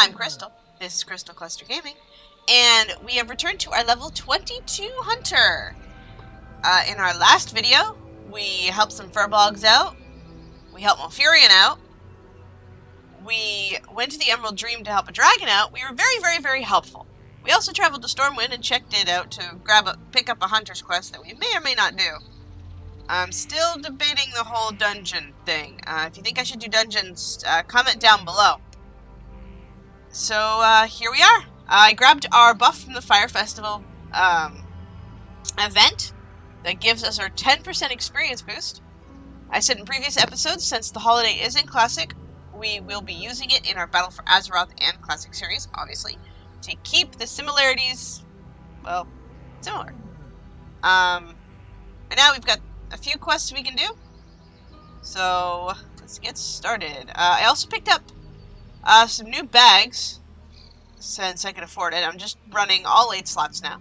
I'm Crystal. This is Crystal Cluster Gaming. And we have returned to our level 22 Hunter. In our last video, we helped some Furbolgs out. We helped Malfurion out. We went to the Emerald Dream to help a dragon out. We were very, very, very helpful. We also traveled to Stormwind and checked it out to pick up a hunter's quest that we may or may not do. I'm still debating the whole dungeon thing. If you think I should do dungeons, comment down below. So, here we are. I grabbed our buff from the Fire Festival event that gives us our 10% experience boost. I said in previous episodes, since the holiday is in Classic, we will be using it in our Battle for Azeroth and Classic series, obviously, to keep the similarities, well, similar. And now we've got a few quests we can do. So, let's get started. I also picked up some new bags, since I can afford it. I'm just running all 8 slots now.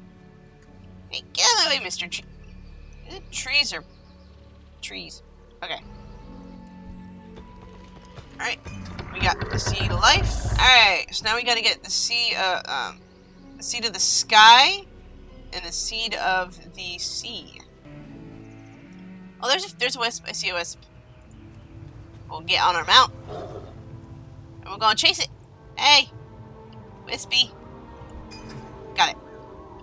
Hey, get out of the way, Mr. Tree. Trees are... trees. Okay. Alright. We got the Seed of Life. Alright, so now we gotta get the Seed of the Sky and the Seed of the Sea. Oh, there's a wisp. I see a wisp. We'll get on our mount. And we're gonna chase it. Hey! Wispy. Got it.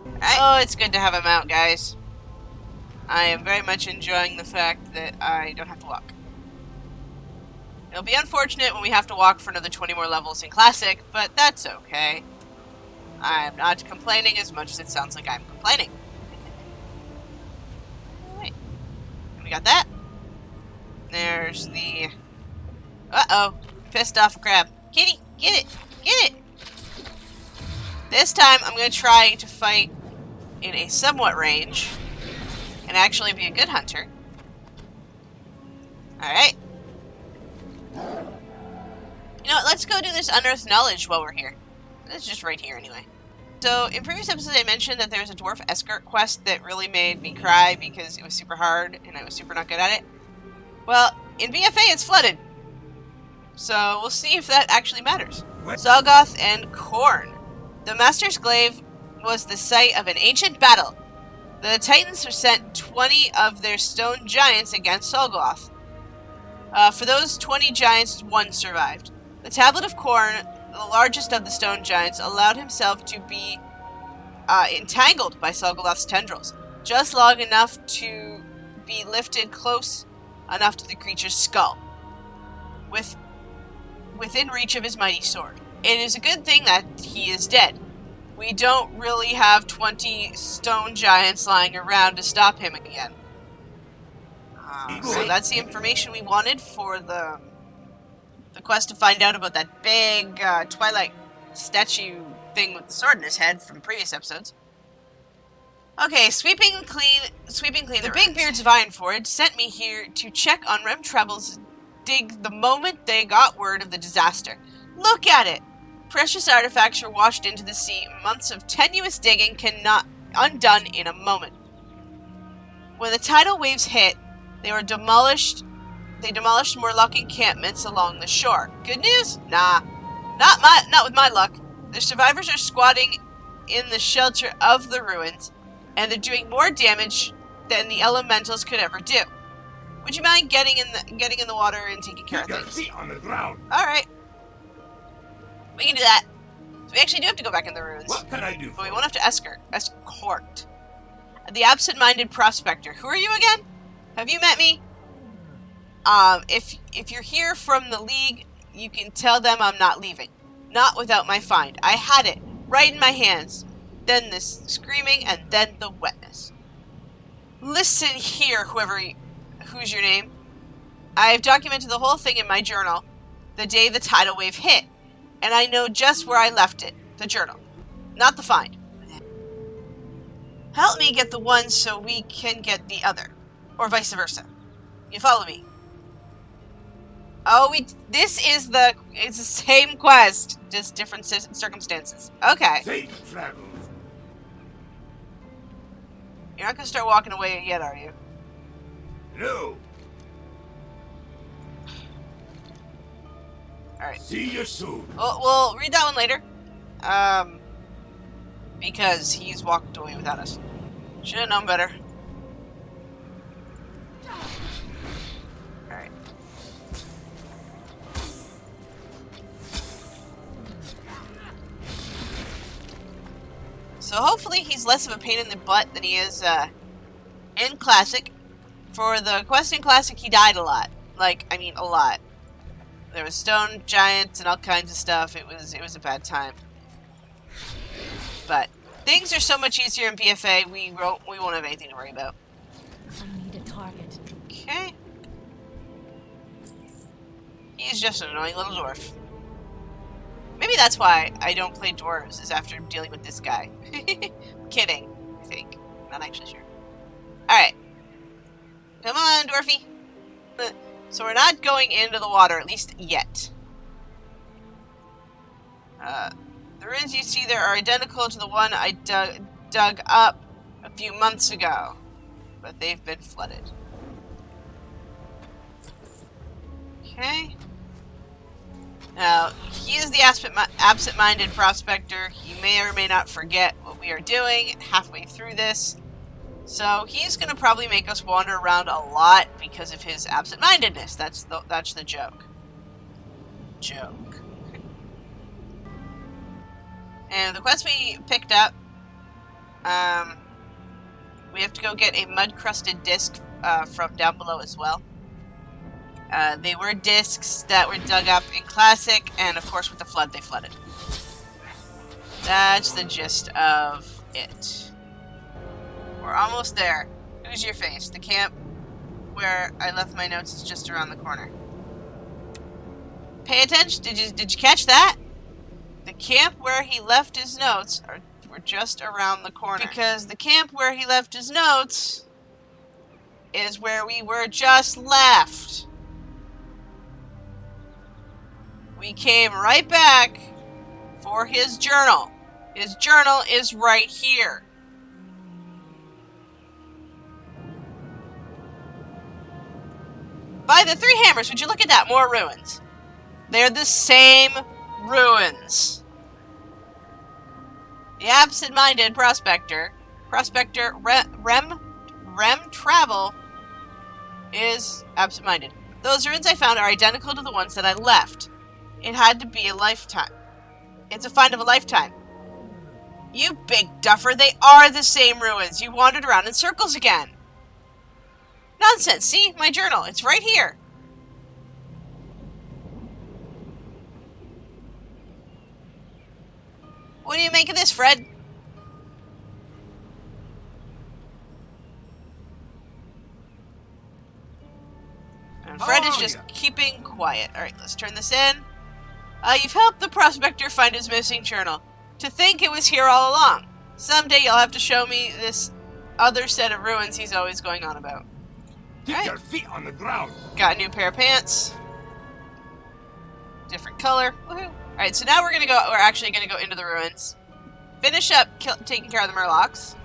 Alright. Oh, it's good to have a mount, guys. I am very much enjoying the fact that I don't have to walk. It'll be unfortunate when we have to walk for another 20 more levels in Classic, but that's okay. I'm not complaining as much as it sounds like I'm complaining. Alright. We got that. There's the... Uh-oh. Pissed off crab. Kitty, get it! Get it! This time, I'm going to try to fight in a somewhat range and actually be a good hunter. Alright. You know what, let's go do this Unearthed Knowledge while we're here. It's just right here anyway. So, in previous episodes I mentioned that there was a Dwarf Escort quest that really made me cry because it was super hard and I was super not good at it. Well, in BFA it's flooded. So, we'll see if that actually matters. Soggoth and Khorne. The Master's Glaive was the site of an ancient battle. The Titans have sent 20 of their stone giants against Soggoth. For those 20 giants, 1 survived. The Tablet of Khorne, the largest of the stone giants, allowed himself to be entangled by Soggoth's tendrils, just long enough to be lifted close enough to the creature's skull, within reach of his mighty sword. It is a good thing that he is dead. We don't really have 20 stone giants lying around to stop him again. So that's the information we wanted for the quest to find out about that big Twilight statue thing with the sword in his head from previous episodes. Okay, sweeping clean the Big Beards of Ironforge sent me here to check on Rem Treble's dig the moment they got word of the disaster. Look at it! Precious artifacts were washed into the sea. Months of tenuous digging cannot undone in a moment. When the tidal waves hit, they demolished Morlock encampments along the shore. Good news? Nah. Not with my luck. The survivors are squatting in the shelter of the ruins, and they're doing more damage than the elementals could ever do. Would you mind getting in the water and taking care of things? Feet on the ground. Alright. We can do that. So we actually do have to go back in the ruins. What can I do? But we won't have to escort. The absent-minded Prospector. Who are you again? Have you met me? If you're here from the League, you can tell them I'm not leaving. Not without my find. I had it right in my hands. Then this screaming, and then the wetness. Listen here, who's your name? I've documented the whole thing in my journal the day the tidal wave hit. And I know just where I left it. The journal. Not the find. Help me get the one so we can get the other. Or vice versa. You follow me? Oh, it's the same quest. Just different circumstances. Okay. Safe travels. You're not gonna start walking away yet, are you? No. Alright. See you soon. We'll read that one later. Because he's walked away without us. Should have known better. Alright. So hopefully he's less of a pain in the butt than he is in Classic. For the quest in Classic, he died a lot. Like, I mean, a lot. There was stone giants and all kinds of stuff. It was a bad time. But things are so much easier in BFA. We won't have anything to worry about. I need a target. Okay. He's just an annoying little dwarf. Maybe that's why I don't play dwarves, is after dealing with this guy. Kidding, I think. Not actually sure. Alright. Come on, dwarfy. So we're not going into the water, at least yet. The ruins you see there are identical to the one I dug up a few months ago. But they've been flooded. Okay. Now, he is the absent-minded prospector. He may or may not forget what we are doing halfway through this. So he's going to probably make us wander around a lot because of his absent-mindedness. That's the joke. And the quest we picked up, we have to go get a mud-crusted disc from down below as well. They were discs that were dug up in Classic, and of course with the flood, they flooded. That's the gist of it. We're almost there. Who's your face? The camp where I left my notes is just around the corner. Pay attention. Did you catch that? The camp where he left his notes were just around the corner. Because the camp where he left his notes is where we were just left. We came right back for his journal. His journal is right here. By the three hammers, would you look at that? More ruins. They're the same ruins. The absent-minded prospector Rem Travel is absent-minded. Those ruins I found are identical to the ones that I left. It had to be a lifetime. It's a find of a lifetime. You big duffer, they are the same ruins. You wandered around in circles again. Nonsense, see? My journal, it's right here. What do you make of this, Fred? And Fred is just keeping quiet. Alright, let's turn this in. You've helped the prospector find his missing journal. To think it was here all along. Someday you'll have to show me this other set of ruins he's always going on about. Get your feet on the ground. Got a new pair of pants. Different color. Woohoo. Alright, so now we're actually gonna go into the ruins. Finish up taking care of the Murlocs.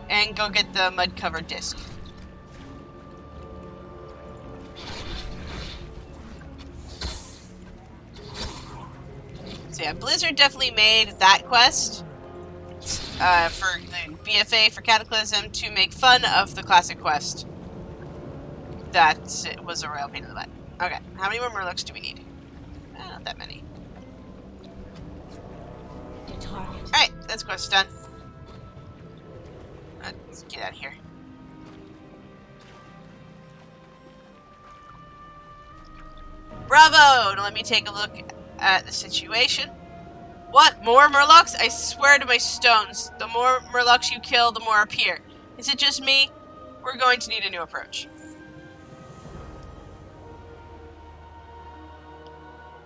And go get the mud-covered disc. So yeah, Blizzard definitely made that quest for the BFA for Cataclysm to make fun of the Classic quest. That was a real pain in the butt. Okay, how many more Murlocs do we need? Not that many. Alright, this quest is done. Let's get out of here. Bravo! Now let me take a look at the situation. What? More Murlocs? I swear to my stones, the more Murlocs you kill, the more appear. Is it just me? We're going to need a new approach.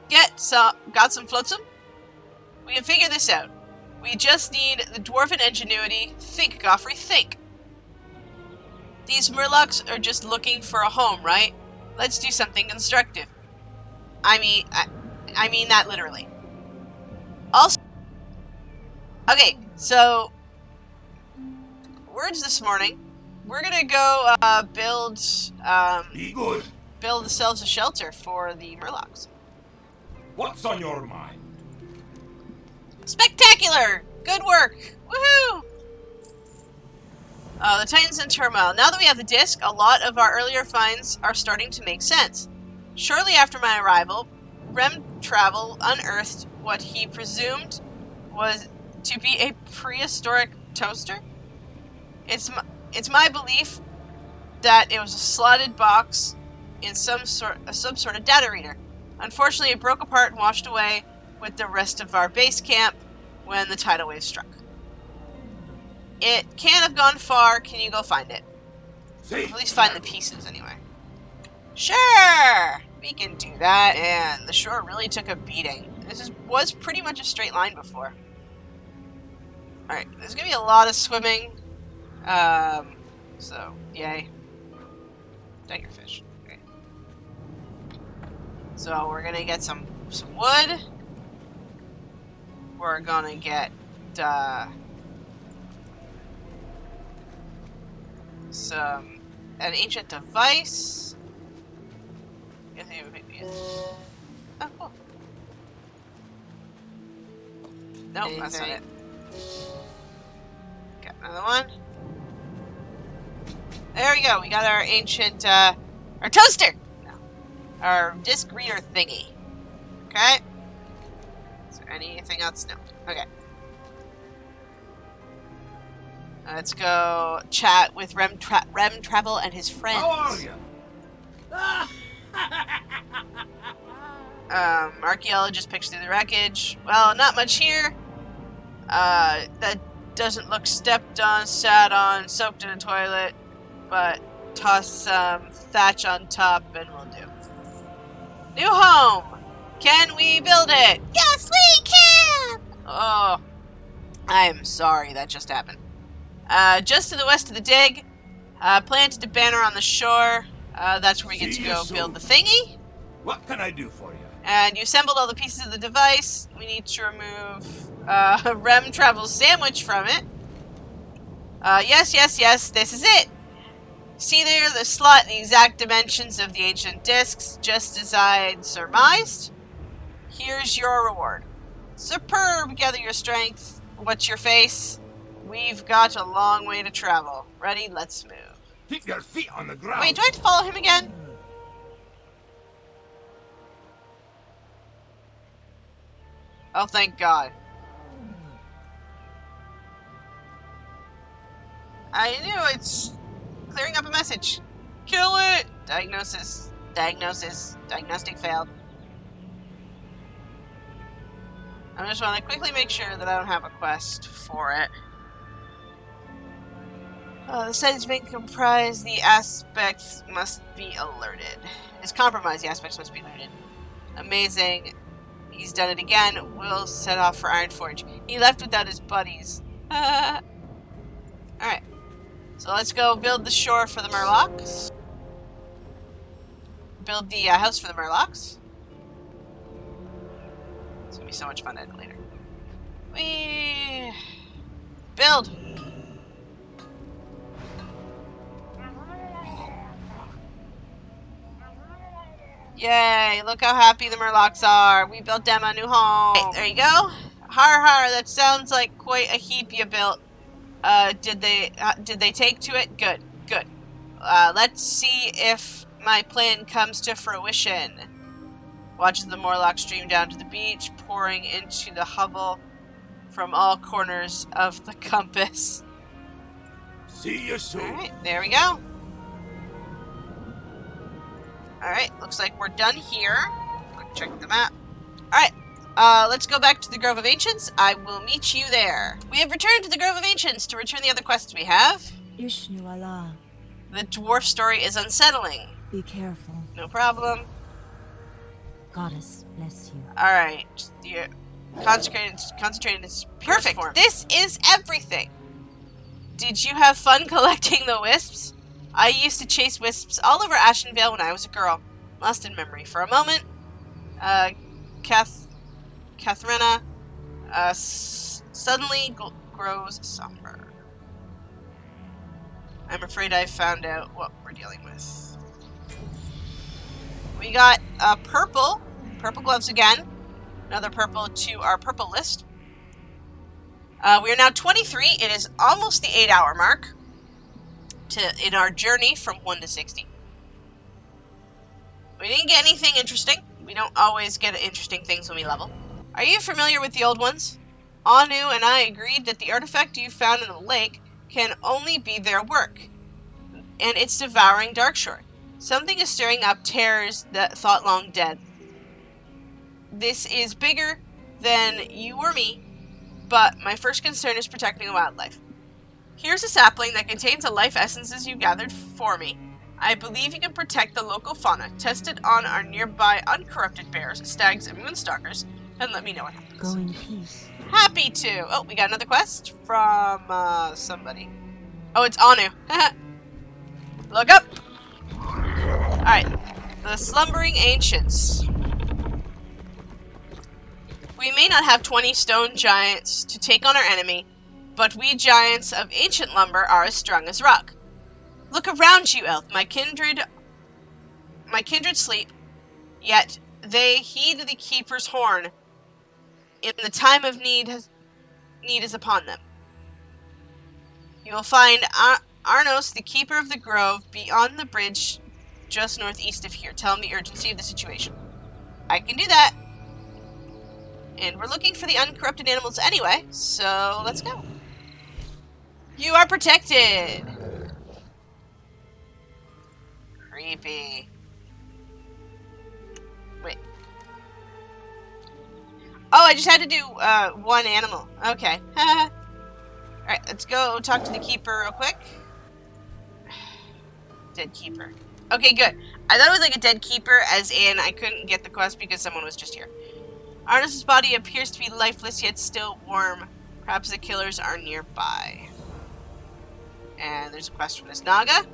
Got some flotsam? We can figure this out. We just need the dwarven ingenuity. Think, Goffrey, think. These Murlocs are just looking for a home, right? Let's do something constructive. I mean that literally. Also, okay, so words this morning. We're gonna go build Be good. ourselves a shelter for the Murlocs. What's on your mind? Spectacular! Good work! Woohoo! The Titans in turmoil. Now that we have the disc, a lot of our earlier finds are starting to make sense. Shortly after my arrival, Rem Travel unearthed what he presumed was to be a prehistoric toaster. It's my belief that it was a slotted box in some sort of data reader. Unfortunately, it broke apart and washed away with the rest of our base camp when the tidal wave struck. It can't have gone far. Can you go find it? At least find the pieces, anyway. Sure! We can do that. And the shore really took a beating. This was pretty much a straight line before. Alright, there's gonna be a lot of swimming. So, yay. Tiger fish. Okay. So, we're gonna get some wood. We're gonna get, an ancient device. Oh, cool. Nope, that's not it. Got another one. There we go. We got our ancient, our toaster! No. Our disc reader thingy. Okay. Is there anything else? No. Okay. Let's go chat with Rem Travel and his friends. How are you? Archaeologist picks through the wreckage. Well, not much here. That doesn't look stepped on, sat on, soaked in a toilet. But toss some thatch on top and we'll do. New home! Can we build it? Yes, we can! Oh, I'm sorry that just happened. Just to the west of the dig, planted a banner on the shore. That's where we get to go build the thingy. What can I do for you? And you assembled all the pieces of the device. We need to remove Rem Travel's sandwich from it. Yes, this is it. See there, the slot, the exact dimensions of the ancient discs, just as I'd surmised. Here's your reward. Superb, gather your strength. What's your face? We've got a long way to travel. Ready? Let's move. Keep your feet on the ground. Wait, do I have to follow him again? Oh, thank God. I knew it's clearing up a message. Kill it! Diagnosis. Diagnostic failed. I just want to quickly make sure that I don't have a quest for it. The settings being compromised, the aspects must be alerted. It's compromised, the aspects must be alerted. Amazing. He's done it again. We'll set off for Ironforge. He left without his buddies. Alright. So let's go build the shore for the Murlocs. Build the house for the Murlocs. It's gonna be so much fun to edit later. Build! Yay, look how happy the Murlocs are. We built them a new home. Right, there you go. Har, that sounds like quite a heap you built. Did they take to it? Good. Let's see if my plan comes to fruition. Watch the Morlock stream down to the beach, pouring into the hovel from all corners of the compass. See you soon. Alright, there we go. Alright, looks like we're done here. Quick check the map. Alright, let's go back to the Grove of Ancients. I will meet you there. We have returned to the Grove of Ancients to return the other quests we have. Ishnu Allah. The dwarf story is unsettling. Be careful. No problem. Goddess bless you. Alright, you're concentrated is perfect. Form. This is everything. Did you have fun collecting the wisps? I used to chase wisps all over Ashenvale when I was a girl. Lost in memory for a moment. Katharina suddenly grows somber. I'm afraid I found out what we're dealing with. We got purple gloves again. Another purple to our purple list. We are now 23. It is almost the 8-hour mark in our journey from 1 to 60. We didn't get anything interesting. We don't always get interesting things when we level. Are you familiar with the old ones? Anu and I agreed that the artifact you found in the lake can only be their work, and it's devouring Darkshore. Something is stirring up terrors that thought long dead. This is bigger than you or me, but my first concern is protecting the wildlife. Here's a sapling that contains the life essences you gathered for me. I believe you can protect the local fauna. Test it on our nearby uncorrupted bears, stags, and moonstalkers, and let me know what happens. Go in peace. Happy to! Oh, we got another quest from, somebody. Oh, it's Anu. Look up! Alright. The Slumbering Ancients. We may not have 20 stone giants to take on our enemy, but we giants of ancient lumber are as strong as rock. Look around you, elf. My kindred sleep, yet they heed the keeper's horn. In the time of need is upon them. You will find Arnos, the keeper of the grove, beyond the bridge just northeast of here. Tell him the urgency of the situation. I can do that. And we're looking for the uncorrupted animals anyway, so let's go. You are protected! Creepy. Wait. Oh, I just had to do one animal. Okay. Alright, let's go talk to the keeper real quick. Dead keeper. Okay, good. I thought it was like a dead keeper, as in I couldn't get the quest because someone was just here. Arnas's body appears to be lifeless, yet still warm. Perhaps the killers are nearby. And there's a quest from this Naga.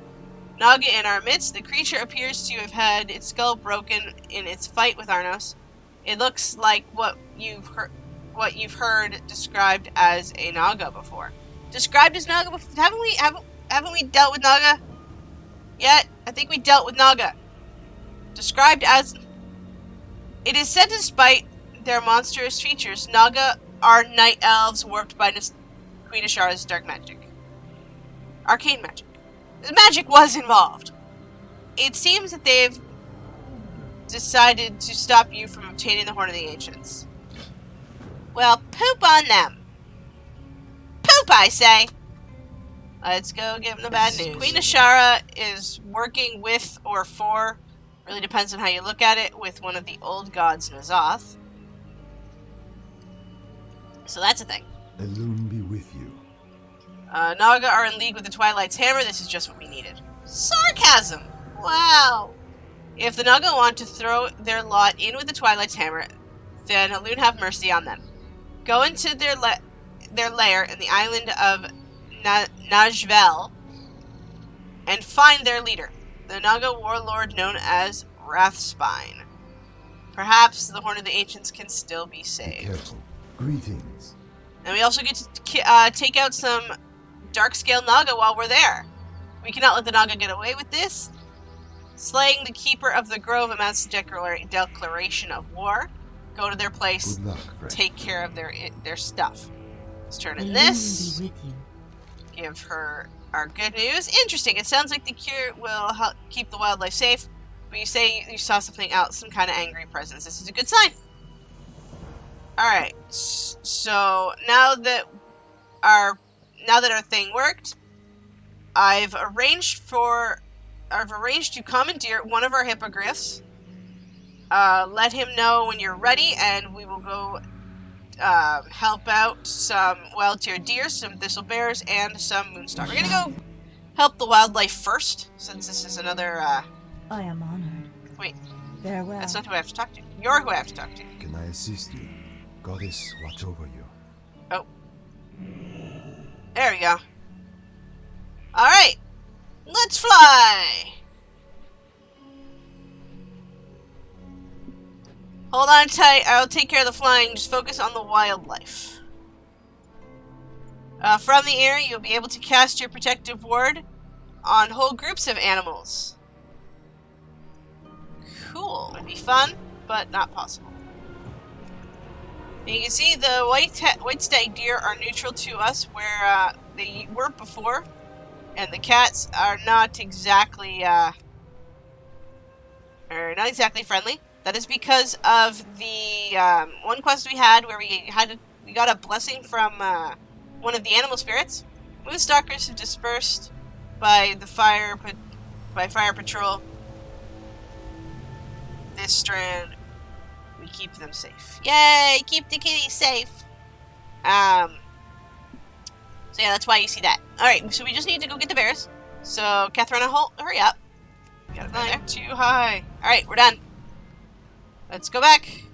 Naga in our midst. The creature appears to have had its skull broken in its fight with Arnos. It looks like what you've heard described as a Naga before. Described as Naga before? Haven't we dealt with Naga yet? I think we dealt with Naga. Described as... It is said despite their monstrous features, Naga are night elves warped by Queen Ashara's dark magic. Arcane magic. The magic was involved. It seems that they've decided to stop you from obtaining the Horn of the Ancients. Well, poop on them. Poop, I say. Let's go give them the bad news. Queen Ashara is working with or for, really depends on how you look at it, with one of the old gods in Azeroth. So that's a thing. Elune be with you. Naga are in league with the Twilight's hammer. This is just what we needed. Sarcasm! Wow! If the Naga want to throw their lot in with the Twilight's hammer, then Elune have mercy on them. Go into their lair in the island of Najvel and find their leader, the Naga warlord known as Wrathspine. Perhaps the Horn of the Ancients can still be saved. Be careful. Greetings. And we also get to take out some dark-scale Naga while we're there. We cannot let the Naga get away with this. Slaying the keeper of the grove amounts to declaration of war. Go to their place. Good luck, friend. Take care of their stuff. Let's turn in Elune this. be with you. Give her our good news. Interesting. It sounds like the cure will help keep the wildlife safe. But you say you saw something else, some kind of angry presence. This is a good sign. Alright, so now that our thing worked, I've arranged to commandeer one of our hippogriffs. Let him know when you're ready, and we will go help out some wild-tiered deer, some thistle bears, and some moonstalk. We're gonna go help the wildlife first, since this is another, I am honored. Wait, Farewell. that's not who I have to talk to. You're who I have to talk to. Can I assist you? Goddess, watch over you. Oh. There we go. Alright. Let's fly! Hold on tight. I'll take care of the flying. Just focus on the wildlife. From the air, you'll be able to cast your protective ward on whole groups of animals. Cool. Would be fun, but not possible. And you can see the white stag deer are neutral to us, where they weren't before, and the cats are not exactly friendly. That is because of the one quest we had where we got a blessing from one of the animal spirits. Moonstalkers have dispersed by the fire patrol. This strand, we keep them safe. Yay! Keep the kitties safe. So yeah, that's why you see that. All right, so we just need to go get the bears. So Catherine, hurry up. Got it back too high. All right, we're done. Let's go back.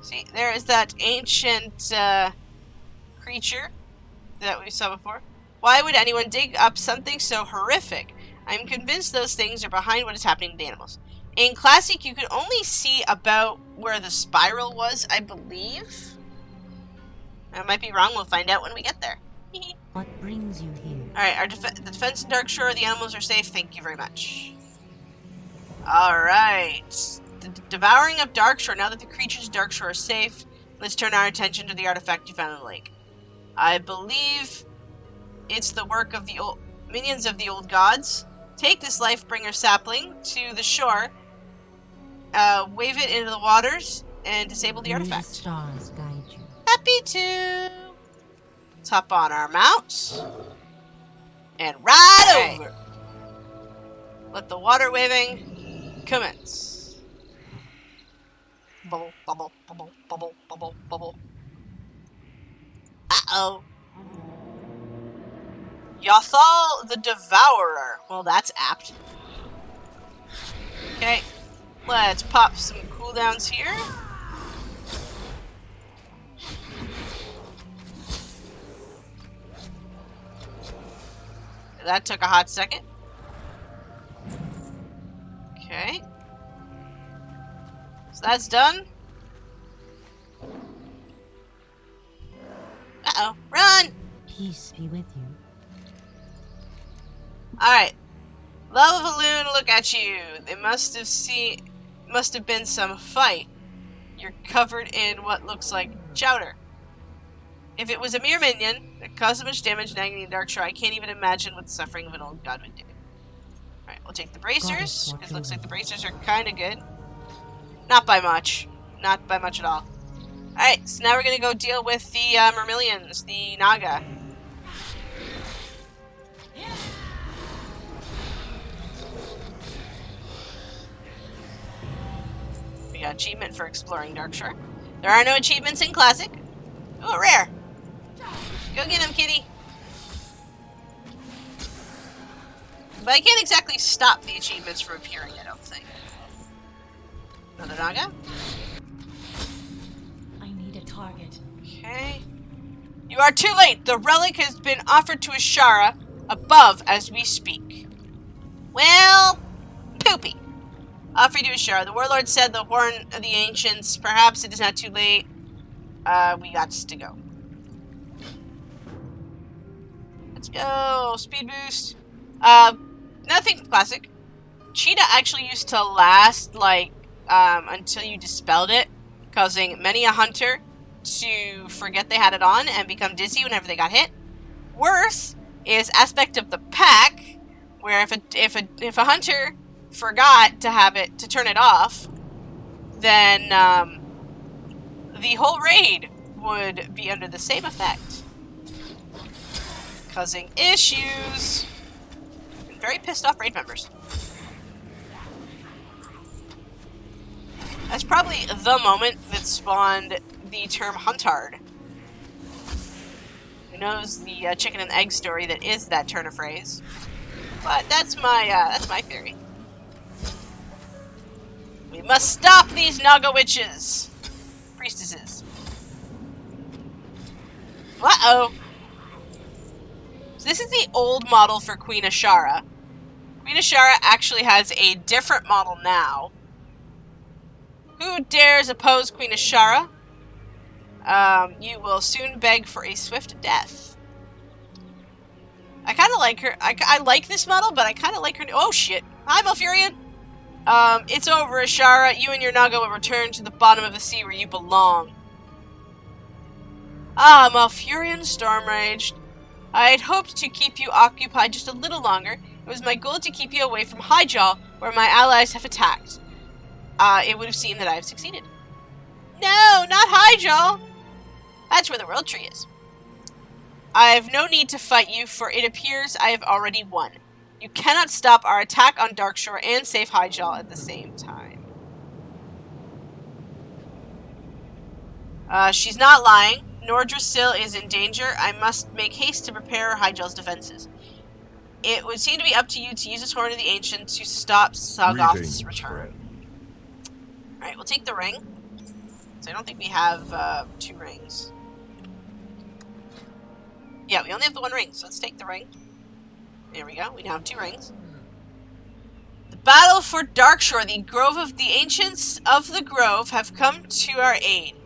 See, there is that ancient creature that we saw before. Why would anyone dig up something so horrific? I'm convinced those things are behind what is happening to the animals. In Classic, you could only see about where the spiral was, I believe. I might be wrong. We'll find out when we get there. What brings you here? Alright, the defense in Darkshore, the animals are safe. Thank you very much. Alright. The devouring of Darkshore. Now that the creatures of Darkshore are safe, let's turn our attention to the artifact you found in the lake. I believe it's the work of the minions of the old gods. Take this Lifebringer sapling to the shore, wave it into the waters, and disable the artifact. The stars guide you. Happy to. Let's hop on our mounts and ride over. Let the water waving commence. Bubble, bubble, bubble, bubble, bubble, bubble. Uh-oh. Yothal the Devourer. Well, that's apt. Okay. Let's pop some cooldowns here. That took a hot second. Okay. So that's done. Uh-oh. Run! Peace be with you. Alright. Lava Balloon, look at you. They must have been some fight. You're covered in what looks like chowder. If it was a mere minion that caused so much damage and agony in Darkshore, I can't even imagine what the suffering of an old god would do. Alright, we'll take the bracers. It looks like the bracers are kinda good. Not by much. Not by much at all. Alright, so now we're gonna go deal with the Mermillions, the Naga. We got achievement for exploring Darkshore. There are no achievements in Classic. Oh, rare! Go get him, kitty! But I can't exactly stop the achievements from appearing, I don't think. Another Naga? I need a target. Okay. You are too late! The relic has been offered to Ashara above as we speak. Well, poopy. Offered to Ashara. The warlord said the horn of the ancients. Perhaps it is not too late. We got to go. Let's go. Speed boost. Nothing classic. Cheetah actually used to last, like, until you dispelled it, causing many a hunter to forget they had it on and become dizzy whenever they got hit. Worse is Aspect of the Pack, where if a hunter forgot to have it, to turn it off, then, the whole raid would be under the same effect, causing issues. And very pissed off raid members. That's probably the moment that spawned the term huntard. Who knows the chicken and egg story that is that turn of phrase? But that's my theory. We must stop these Naga witches. Priestesses. Uh-oh. So this is the old model for Queen Ashara. Queen Ashara actually has a different model now. Who dares oppose Queen Ashara? You will soon beg for a swift death. I kind of like her. I like this model, but I kind of like her. Oh, shit. Hi, Malfurion. It's over, Ashara. You and your Naga will return to the bottom of the sea where you belong. Ah, Malfurion Stormraged. I had hoped to keep you occupied just a little longer. It was my goal to keep you away from Highjaw, where my allies have attacked. It would have seemed that I have succeeded. No, not Highjaw! That's where the World Tree is. I have no need to fight you, for it appears I have already won. You cannot stop our attack on Darkshore and save Highjaw at the same time. She's not lying. Nordrassil is in danger. I must make haste to prepare Hygjal's defenses. It would seem to be up to you to use this Horn of the Ancient to stop Soggoth's return. Alright, we'll take the ring. So I don't think we have 2 rings. Yeah, we only have the 1 ring, so let's take the ring. There we go, we now have 2 rings. The battle for Darkshore, the Grove of the Ancients of the Grove have come to our aid.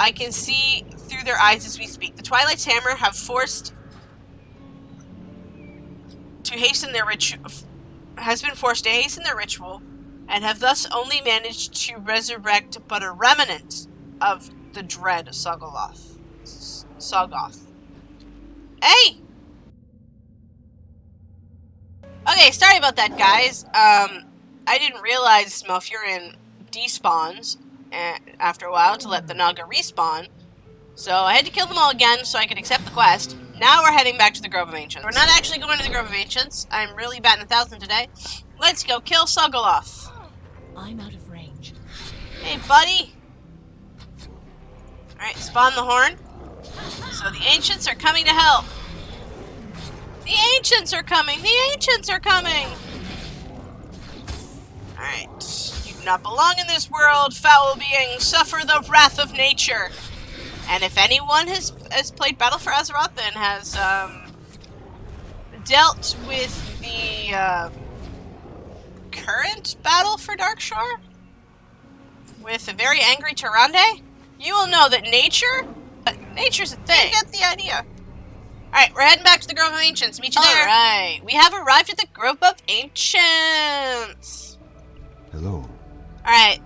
I can see through their eyes as we speak. The Twilight's hammer have forced to hasten their has been forced to hasten their ritual, and have thus only managed to resurrect but a remnant of the dread Soggoth. Hey! Okay, sorry about that, guys. I didn't realize Malfurion despawns after a while to let the Naga respawn. So I had to kill them all again so I could accept the quest. Now we're heading back to the Grove of Ancients. We're not actually going to the Grove of Ancients. I'm really batting 1,000 today. Let's go kill Soggoth. I'm out of range. Hey, buddy. Alright, spawn the horn. So the Ancients are coming to help. The Ancients are coming! The Ancients are coming! Alright. You do not belong in this world, foul being. Suffer the wrath of nature. And if anyone has played Battle for Azeroth and has dealt with the current Battle for Darkshore with a very angry Tyrande, you will know that nature's a thing. You get the idea. Alright, we're heading back to the Grove of Ancients. Meet you there. Alright, we have arrived at the Grove of Ancients. Hello. Alright,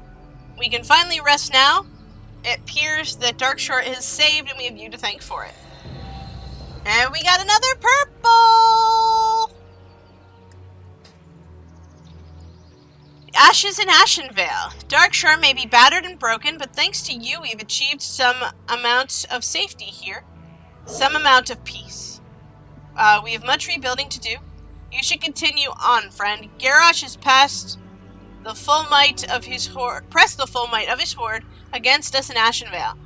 we can finally rest now. It appears that Darkshore is saved and we have you to thank for it. And we got another purple! Ashes in Ashenvale. Darkshore may be battered and broken, but thanks to you we've achieved some amount of safety here. Some amount of peace. We have much rebuilding to do. You should continue on, friend. Garrosh has passed the full might of his horde. Press the full might of his horde against us in Ashenvale.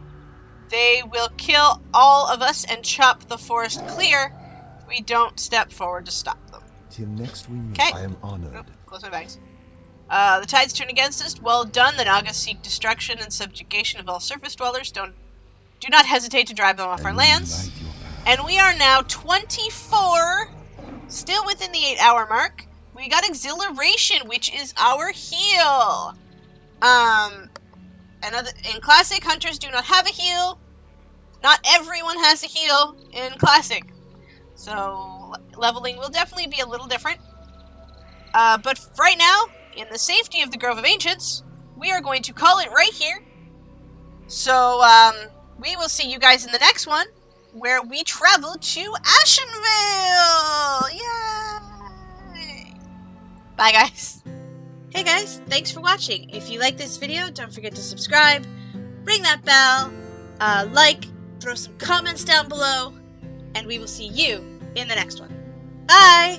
They will kill all of us and chop the forest clear if we don't step forward to stop them. Till next we meet, Okay. I am honored. Oh, close my bags. The tides turn against us. Well done. The Nagas seek destruction and subjugation of all surface dwellers. Do not hesitate to drive them off our lands. And we are now 24, still within the 8-hour mark. We got Exhilaration, which is our heal. In Classic, Hunters do not have a heal. Not everyone has a heal in Classic. So, leveling will definitely be a little different. But right now, in the safety of the Grove of Ancients, we are going to call it right here. So, we will see you guys in the next one, where we travel to Ashenvale! Yay! Bye, guys. Hey, guys. Thanks for watching. If you like this video, don't forget to subscribe, ring that bell, like, throw some comments down below, and we will see you in the next one. Bye!